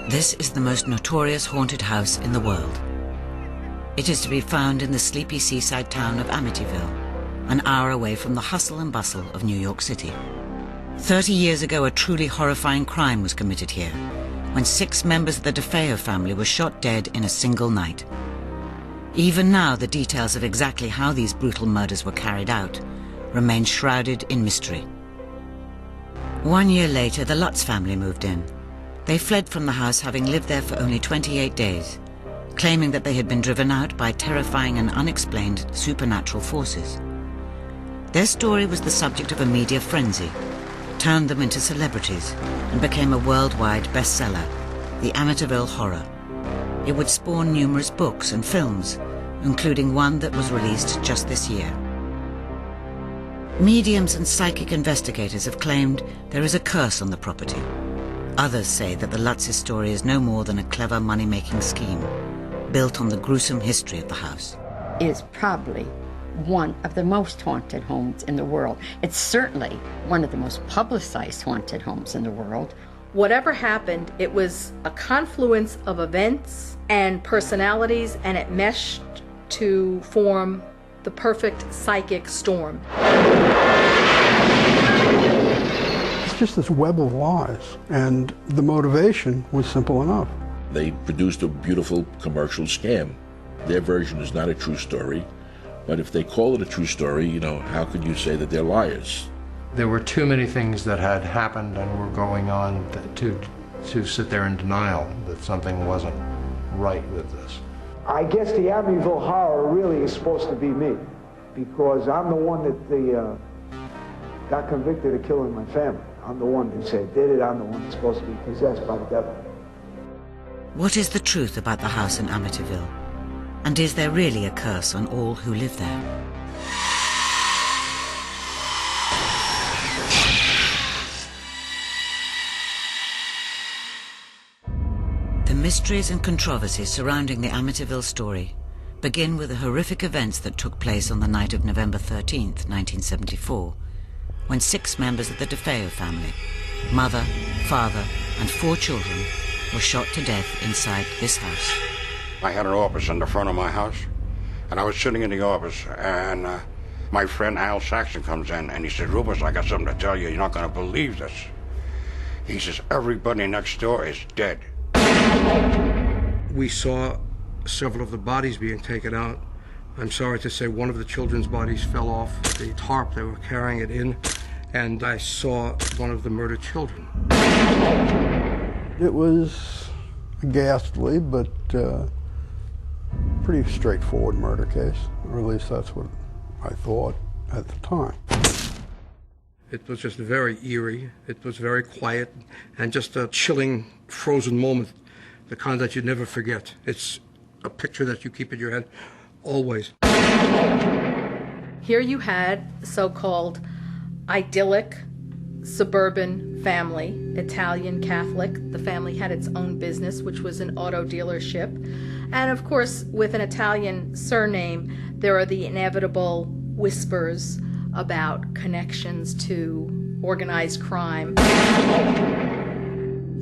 This is the most notorious haunted house in the world. It is to be found in the sleepy seaside town of Amityville, an hour away from the hustle and bustle of New York City. 30 years ago, a truly horrifying crime was committed here, when 6 members of the DeFeo family were shot dead in a single night. Even now, the details of exactly how these brutal murders were carried out remain shrouded in mystery. 1 year later, the Lutz family moved in. They fled from the house, having lived there for only 28 days, claiming that they had been driven out by terrifying and unexplained supernatural forces. Their story was the subject of a media frenzy, turned them into celebrities, and became a worldwide bestseller, The Amityville Horror. It would spawn numerous books and films, including one that was released just this year. Mediums and psychic investigators have claimed there is a curse on the property. Others say that the Lutz's story is no more than a clever money-making scheme, built on the gruesome history of the house. It's probably one of the most haunted homes in the world. It's certainly one of the most publicized haunted homes in the world. Whatever happened, it was a confluence of events and personalities, and it meshed to form the perfect psychic storm. It's just this web of lies, and the motivation was simple enough. They produced a beautiful commercial scam. Their version is not a true story, but if they call it a true story, how could you say that they're liars? There were too many things that had happened and were going on to sit there in denial that something wasn't right with this. I guess the Amityville Horror really is supposed to be me, because I'm the one that got convicted of killing my family. I'm the one that said did it. I'm the one that's supposed to be possessed by the devil. What is the truth about the house in Amityville? And is there really a curse on all who live there? The mysteries and controversies surrounding the Amityville story begin with the horrific events that took place on the night of November 13th, 1974, when 6 members of the DeFeo family, mother, father, and 4 children, were shot to death inside this house. I had an office in the front of my house, and I was sitting in the office, and my friend Al Saxon comes in, and he said, "Rufus, I got something to tell you. You're not going to believe this." He says, "Everybody next door is dead." We saw several of the bodies being taken out. I'm sorry to say one of the children's bodies fell off the tarp they were carrying it in, and I saw one of the murdered children. It was a ghastly but pretty straightforward murder case, or at least that's what I thought at the time. It was just very eerie. It was very quiet, and just a chilling, frozen moment, the kind that you never forget. It's a picture that you keep in your head always. Here you had so-called idyllic suburban family, Italian Catholic. The family had its own business, which was an auto dealership. And of course, with an Italian surname, there are the inevitable whispers about connections to organized crime.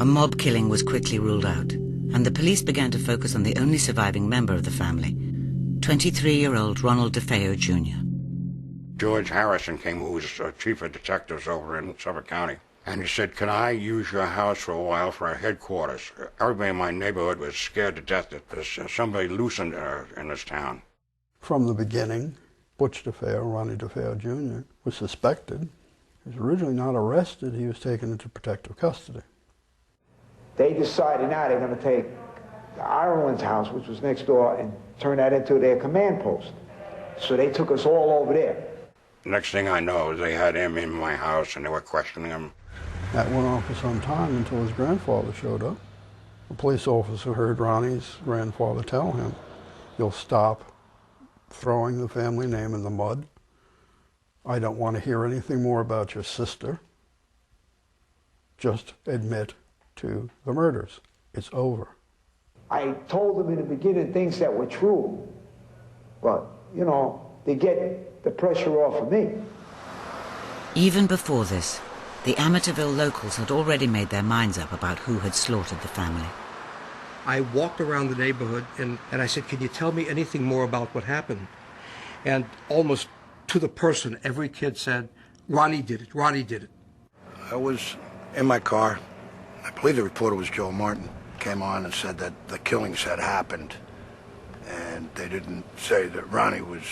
A mob killing was quickly ruled out, and the police began to focus on the only surviving member of the family, 23-year-old Ronald DeFeo Jr. George Harrison came, who was chief of detectives over in Suffolk County, and he said, "Can I use your house for a while for our headquarters?" Everybody in my neighborhood was scared to death that there's somebody loose in this town. From the beginning, Butch DeFeo, Ronnie DeFeo Jr., was suspected. He was originally not arrested. He was taken into protective custody. They decided now they're going to take the Ireland's house, which was next door, and turn that into their command post. So they took us all over there. Next thing I know, they had him in my house, and they were questioning him. That went on for some time until his grandfather showed up. A police officer heard Ronnie's grandfather tell him, "You'll stop throwing the family name in the mud. I don't want to hear anything more about your sister. Just admit to the murders. It's over." I told them in the beginning things that were true, but, to get the pressure off of me. Even before this, the Amityville locals had already made their minds up about who had slaughtered the family. I walked around the neighborhood and I said, can you tell me anything more about what happened? And almost to the person, every kid said, Ronnie did it, Ronnie did it. I was in my car. I believe the reporter was Joe Martin. Came on and said that the killings had happened, and they didn't say that Ronnie was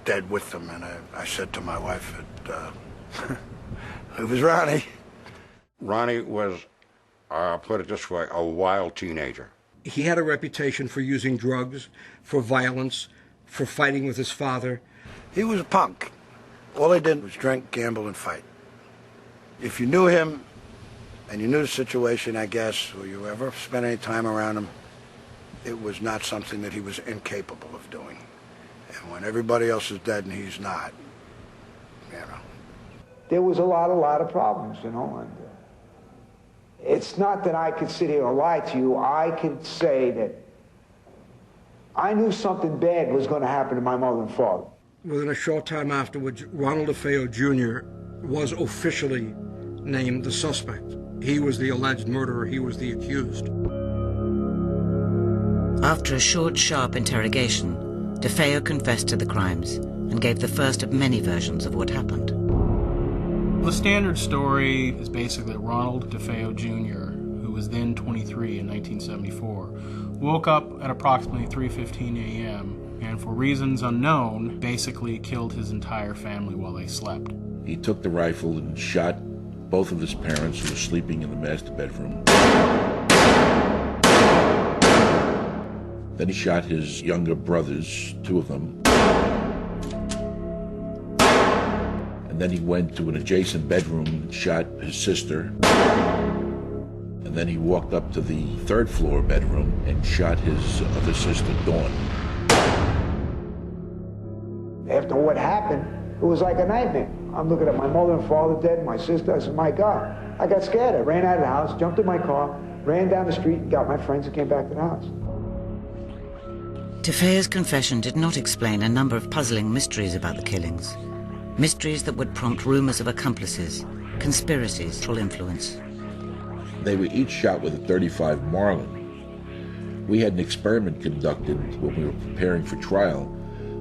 dead with them. And I said to my wife, it was Ronnie. Ronnie was, put it this way, a wild teenager. He had a reputation for using drugs, for violence, for fighting with his father. He was a punk. All he did was drink, gamble, and fight. If you knew him, and you knew the situation, I guess, or you ever spent any time around him, it was not something that he was incapable of doing. And when everybody else is dead and he's not, you know. There was a lot of problems, you know, and it's not that I could sit here and lie to you. I could say that I knew something bad was going to happen to my mother and father. Within a short time afterwards, Ronald DeFeo Jr. was officially named the suspect. He was the alleged murderer. He was the accused. After a short, sharp interrogation, DeFeo confessed to the crimes and gave the first of many versions of what happened. The standard story is basically Ronald DeFeo Jr., who was then 23 in 1974, woke up at approximately 3:15 a.m. and for reasons unknown, basically killed his entire family while they slept. He took the rifle and shot both of his parents who were sleeping in the master bedroom. Then he shot his younger brothers, 2 of them. And then he went to an adjacent bedroom and shot his sister. And then he walked up to the 3rd floor bedroom and shot his other sister, Dawn. After what happened, it was like a nightmare. I'm looking at my mother and father dead, my sister. I said, my God. I got scared. I ran out of the house, jumped in my car, ran down the street, and got my friends and came back to the house. DeFeo's confession did not explain a number of puzzling mysteries about the killings. Mysteries that would prompt rumors of accomplices, conspiracies, influence. They were each shot with a .35 Marlin. We had an experiment conducted when we were preparing for trial,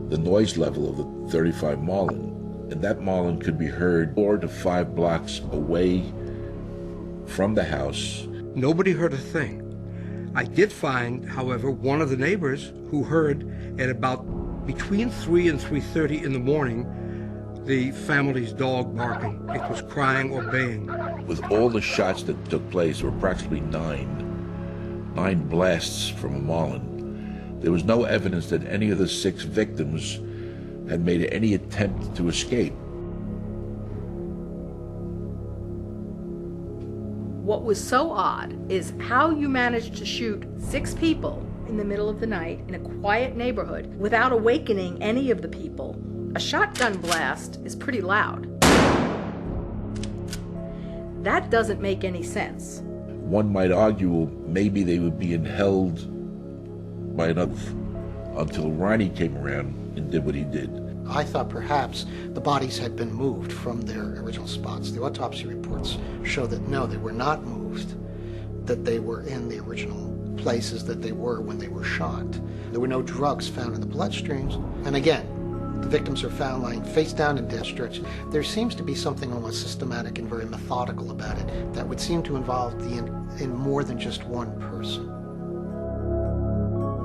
the noise level of the .35 Marlin. And that Marlin could be heard 4 to 5 blocks away from the house. Nobody heard a thing. I did find, however, one of the neighbors who heard at about between 3 and 3:30 in the morning the family's dog barking. It was crying or baying. With all the shots that took place, there were approximately 9 blasts from a Marlin. There was no evidence that any of the 6 victims had made any attempt to escape. What was so odd is how you managed to shoot 6 people in the middle of the night in a quiet neighborhood without awakening any of the people. A shotgun blast is pretty loud. That doesn't make any sense. One might argue, well, maybe they were being held by another until Ronnie came around and did what he did. I thought perhaps the bodies had been moved from their original spots. The autopsy reports show that no, they were not moved, that they were in the original places that they were when they were shot. There were no drugs found in the bloodstreams. And again, the victims are found lying face down in death stretch. There seems to be something almost systematic and very methodical about it that would seem to involve in more than just one person.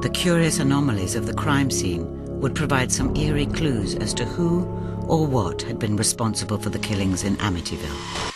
The curious anomalies of the crime scene would provide some eerie clues as to who or what had been responsible for the killings in Amityville.